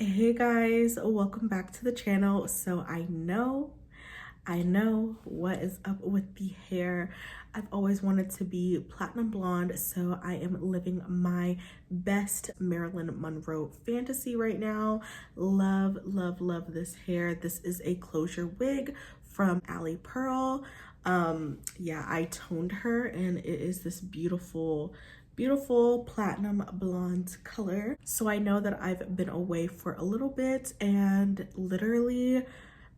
Hey guys, welcome back to the channel. So I know what is up with the hair. I've always wanted to be platinum blonde, so I am living my best Marilyn Monroe fantasy right now. Love, love, love this hair. This is a closure wig from Ali Pearl. Yeah, I toned her and it is this beautiful platinum blonde color. So I know that I've been away for a little bit, and literally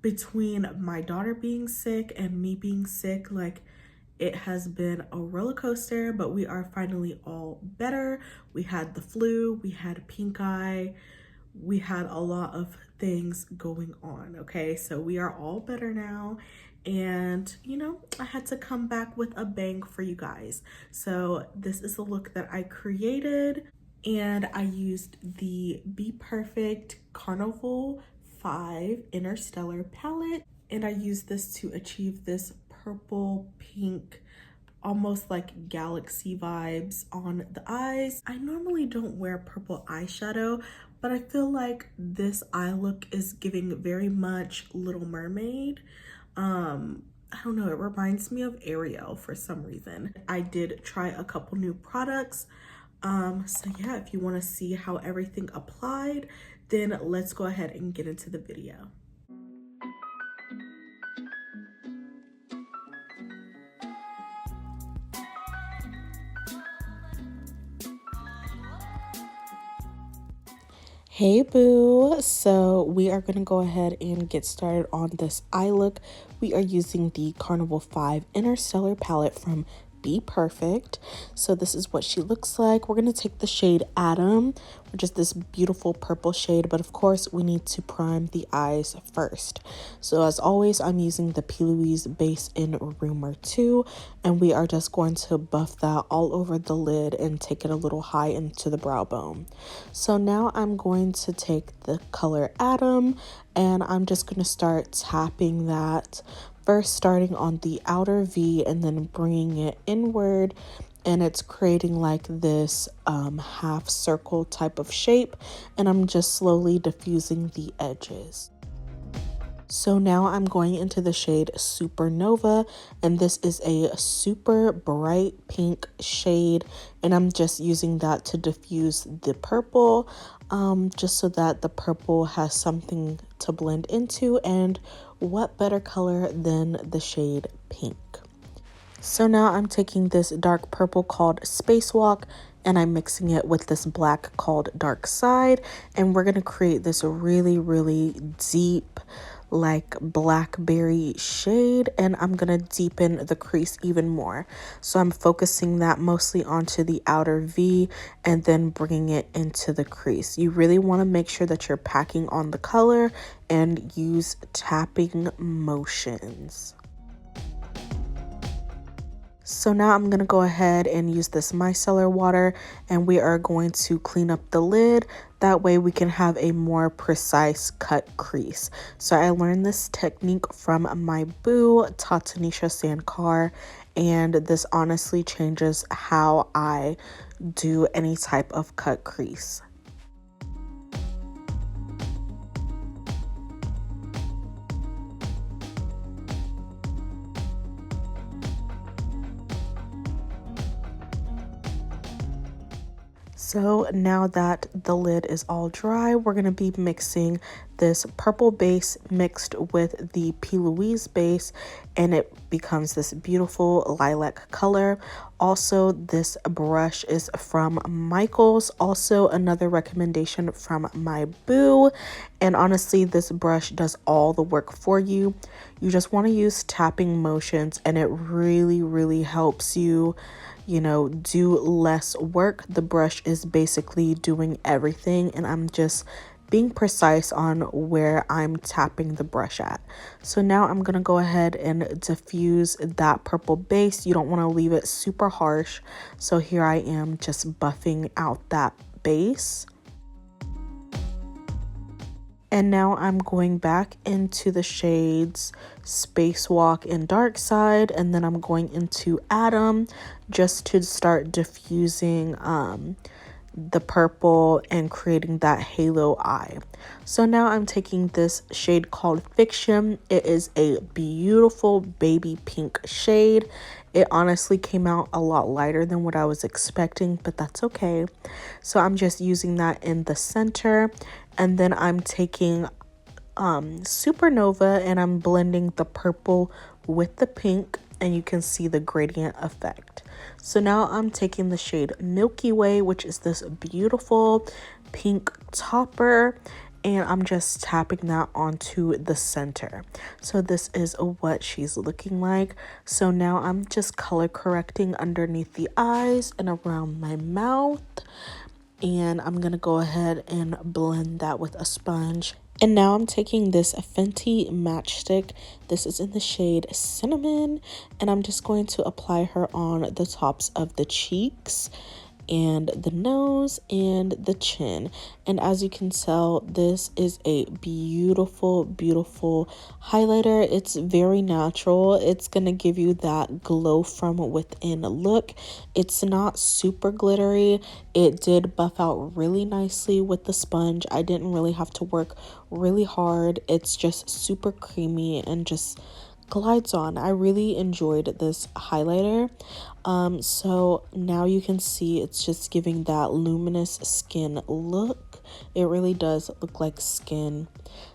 between my daughter being sick and me being sick, like, it has been a roller coaster, but we are finally all better. We had the flu, we had pink eye, we had a lot of things going on, okay? So we are all better now. And you know, I had to come back with a bang for you guys. So this is the look that I created, and I used the Bperfect Carnival 5 Interstellar palette, and I used this to achieve this purple pink, almost like galaxy vibes on the eyes. I normally don't wear purple eyeshadow, but I feel like this eye look is giving very much Little Mermaid. I don't know, it reminds me of Ariel for some reason. I did try a couple new products. So yeah, if you want to see how everything applied, then let's go ahead and get into the video. Hey boo, so we are gonna go ahead and get started on this eye look. We are using the Carnival 5 Interstellar palette from Bperfect. So this is what she looks like. We're gonna take the shade Atom, which is this beautiful purple shade, but of course we need to prime the eyes first. So as always, I'm using the PLOUISE base in Rumor 2, and we are just going to buff that all over the lid and take it a little high into the brow bone. So now I'm going to take the color Atom, and I'm just going to start tapping that, first starting on the outer V and then bringing it inward, and it's creating like this half circle type of shape, and I'm just slowly diffusing the edges. So now I'm going into the shade Supernova, and this is a super bright pink shade, and I'm just using that to diffuse the purple, just so that the purple has something to blend into, and what better color than the shade pink. So now I'm taking this dark purple called Spacewalk, and I'm mixing it with this black called Dark Side, and we're going to create this really deep like blackberry shade, and I'm gonna deepen the crease even more. So I'm focusing that mostly onto the outer V and then bringing it into the crease. You really want to make sure that you're packing on the color and use tapping motions. So now I'm going to go ahead and use this micellar water, and we are going to clean up the lid. That way we can have a more precise cut crease. So I learned this technique from my boo, TATANISHA Sankar, and this honestly changes how I do any type of cut crease. So now that the lid is all dry, we're going to be mixing this purple base mixed with the P. Louise base, and it becomes this beautiful lilac color. Also, this brush is from Michaels, also another recommendation from my boo. And honestly, this brush does all the work for you. You just want to use tapping motions, and it really helps you, you know, do less work. The brush is basically doing everything, and I'm just being precise on where I'm tapping the brush at. So now I'm gonna go ahead and diffuse that purple base. You don't want to leave it super harsh. So here I am just buffing out that base. And now I'm going back into the shades Spacewalk and Dark Side, and then I'm going into Atom just to start diffusing the purple and creating that halo eye. So now I'm taking this shade called Fiction. It is a beautiful baby pink shade. It honestly came out a lot lighter than what I was expecting, but that's okay. So I'm just using that in the center, and then I'm taking Supernova and I'm blending the purple with the pink, and you can see the gradient effect. So now I'm taking the shade Milky Way, which is this beautiful pink topper, and I'm just tapping that onto the center. So this is what she's looking like. So now I'm just color correcting underneath the eyes and around my mouth, and I'm gonna go ahead and blend that with a sponge. And now I'm taking this Fenty matchstick. This is in the shade Cinnamon, and I'm just going to apply her on the tops of the cheeks and the nose and the chin. And as you can tell, this is a beautiful highlighter. It's very natural. It's gonna give you that glow from within look. It's not super glittery. It did buff out really nicely with the sponge. I didn't really have to work really hard. It's just super creamy and just glides on. I really enjoyed this highlighter. So now you can see it's just giving that luminous skin look. It really does look like skin.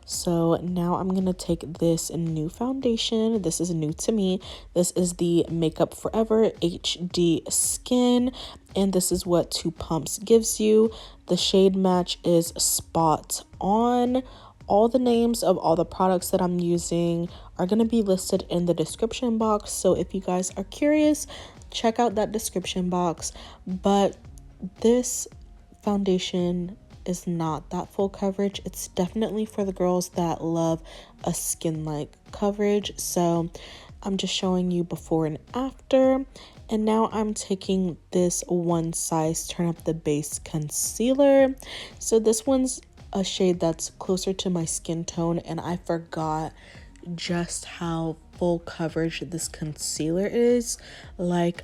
So now I'm gonna take this new foundation. This is new to me. This is the Makeup Forever HD Skin, and this is what 2 pumps gives you. The shade match is spot on. All the names of all the products that I'm using are going to be listed in the description box. So if you guys are curious, check out that description box. But this foundation is not that full coverage. It's definitely for the girls that love a skin-like coverage. So I'm just showing you before and after. And now I'm taking this One Size Turn Up the Base concealer. So this one's a shade that's closer to my skin tone, and I forgot just how full coverage this concealer is. Like,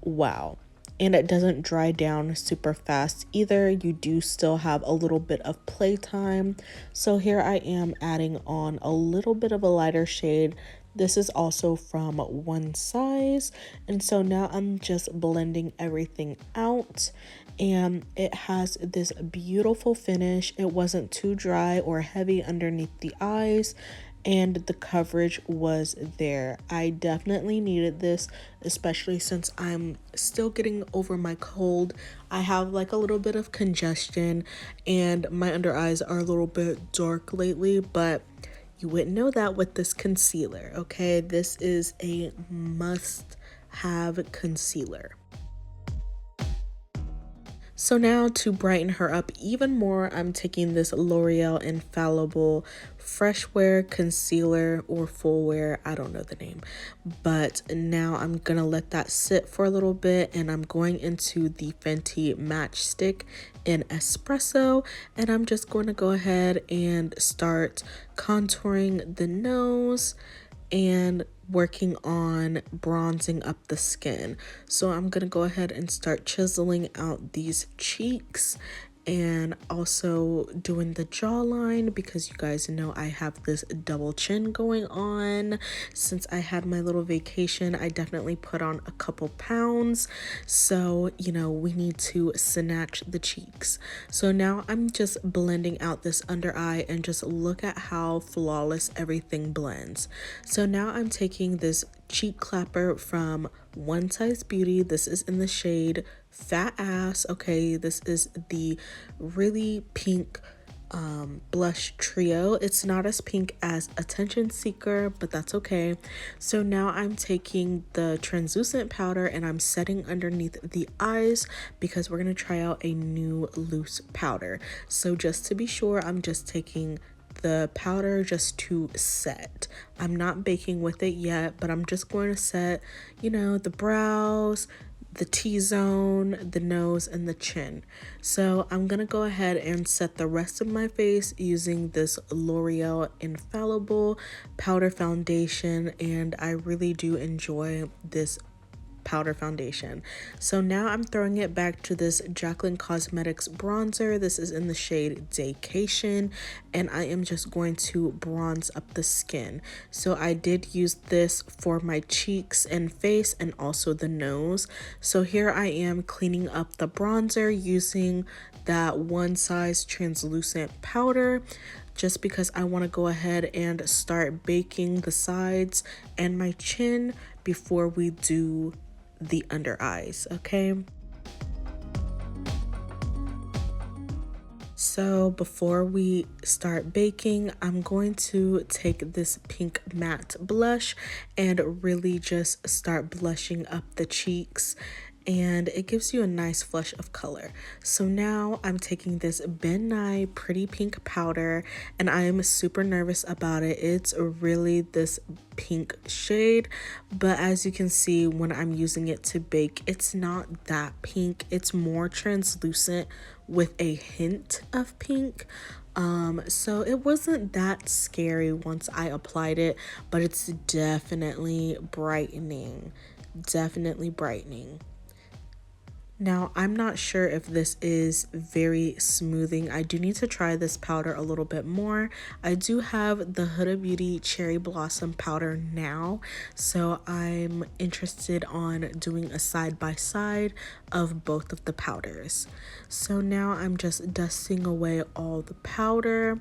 wow. And it doesn't dry down super fast either. You do still have a little bit of playtime. So here I am adding on a little bit of a lighter shade. This is also from One Size, and so now I'm just blending everything out, and it has this beautiful finish. It wasn't too dry or heavy underneath the eyes, and the coverage was there. I definitely needed this, especially since I'm still getting over my cold. I have like a little bit of congestion, and my under eyes are a little bit dark lately, but you wouldn't know that with this concealer, okay? This is a must-have concealer. So now to brighten her up even more, I'm taking this L'Oreal Infallible Fresh Wear Concealer or Full Wear, I don't know the name. But now I'm gonna let that sit for a little bit, and I'm going into the Fenty Matchstick in Espresso, and I'm just going to go ahead and start contouring the nose and working on bronzing up the skin. So I'm gonna go ahead and start chiseling out these cheeks and also doing the jawline, because you guys know I have this double chin going on. Since I had my little vacation, I definitely put on a couple pounds, so you know we need to snatch the cheeks. So now I'm just blending out this under eye, and just look at how flawless everything blends. So now I'm taking this cheek clapper from One Size Beauty. This is in the shade Fat Ass. Okay, this is the really pink blush trio. It's not as pink as Attention Seeker, but that's okay. So now I'm taking the translucent powder and I'm setting underneath the eyes, because we're going to try out a new loose powder. So just to be sure, I'm just taking the powder just to set. I'm not baking with it yet, but I'm just going to set, you know, the brows, the T-zone, the nose, and the chin. So I'm gonna go ahead and set the rest of my face using this L'Oreal Infallible powder foundation, and I really do enjoy this powder foundation. So now I'm throwing it back to this Jaclyn Cosmetics bronzer. This is in the shade Daycation, and I am just going to bronze up the skin. So I did use this for my cheeks and face and also the nose. So here I am cleaning up the bronzer using that one size translucent powder, just because I want to go ahead and start baking the sides and my chin before we do the under eyes, okay? So before we start baking, I'm going to take this pink matte blush and really just start blushing up the cheeks, and it gives you a nice flush of color. So now I'm taking this Ben Nye Pretty Pink powder, and I am super nervous about it. It's really this pink shade, but as you can see when I'm using it to bake, it's not that pink. It's more translucent with a hint of pink. So it wasn't that scary once I applied it, but it's definitely brightening. Definitely brightening. Now, I'm not sure if this is very smoothing. I do need to try this powder a little bit more. I do have the Huda Beauty Cherry Blossom powder now, so I'm interested on doing a side-by-side of both of the powders. So now I'm just dusting away all the powder,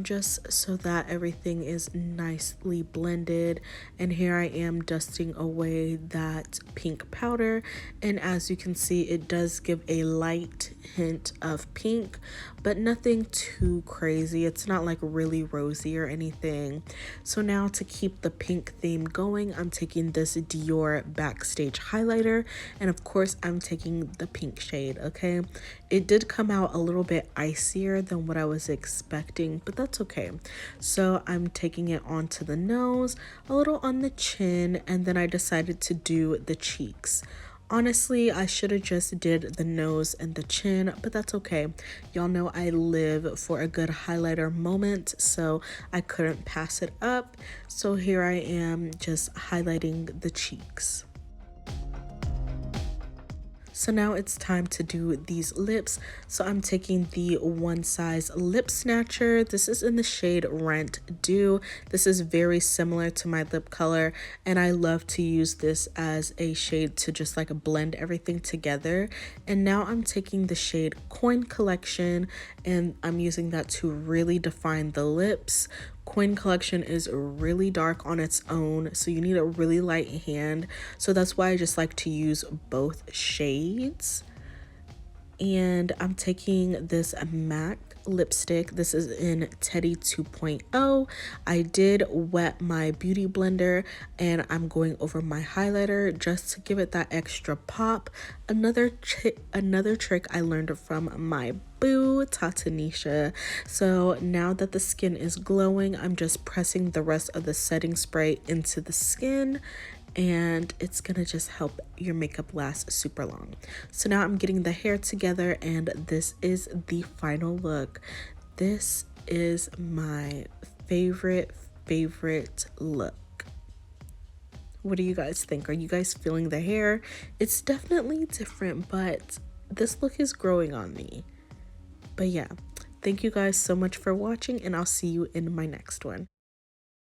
just so that everything is nicely blended. And here I am dusting away that pink powder, and as you can see, it does give a light hint of pink, but nothing too crazy. It's not like really rosy or anything. So now to keep the pink theme going, I'm taking this Dior Backstage highlighter, and of course I'm taking the pink shade, okay? It did come out a little bit icier than what I was expecting, but that's okay. So I'm taking it onto the nose, a little on the chin, and then I decided to do the cheeks. Honestly, I should have just did the nose and the chin, but that's okay. Y'all know I live for a good highlighter moment, so I couldn't pass it up. So here I am just highlighting the cheeks. So now it's time to do these lips. So I'm taking the One Size Lip Snatcher. This is in the shade Rent Dew. This is very similar to my lip color, and I love to use this as a shade to just like blend everything together. And now I'm taking the shade Coin Collection, and I'm using that to really define the lips. Coin Collection is really dark on its own, so you need a really light hand. So that's why I just like to use both shades. And I'm taking this MAC lipstick. This is in Teddy 2.0. I did wet my beauty blender, and I'm going over my highlighter just to give it that extra pop. Another trick I learned from my boo TATANISHA. So now that the skin is glowing, I'm just pressing the rest of the setting spray into the skin, and it's gonna just help your makeup last super long. So now I'm getting the hair together, and this is the final look. This is my favorite look. What do you guys think? Are you guys feeling the hair? It's definitely different, but this look is growing on me. But yeah, thank you guys so much for watching, and I'll see you in my next one.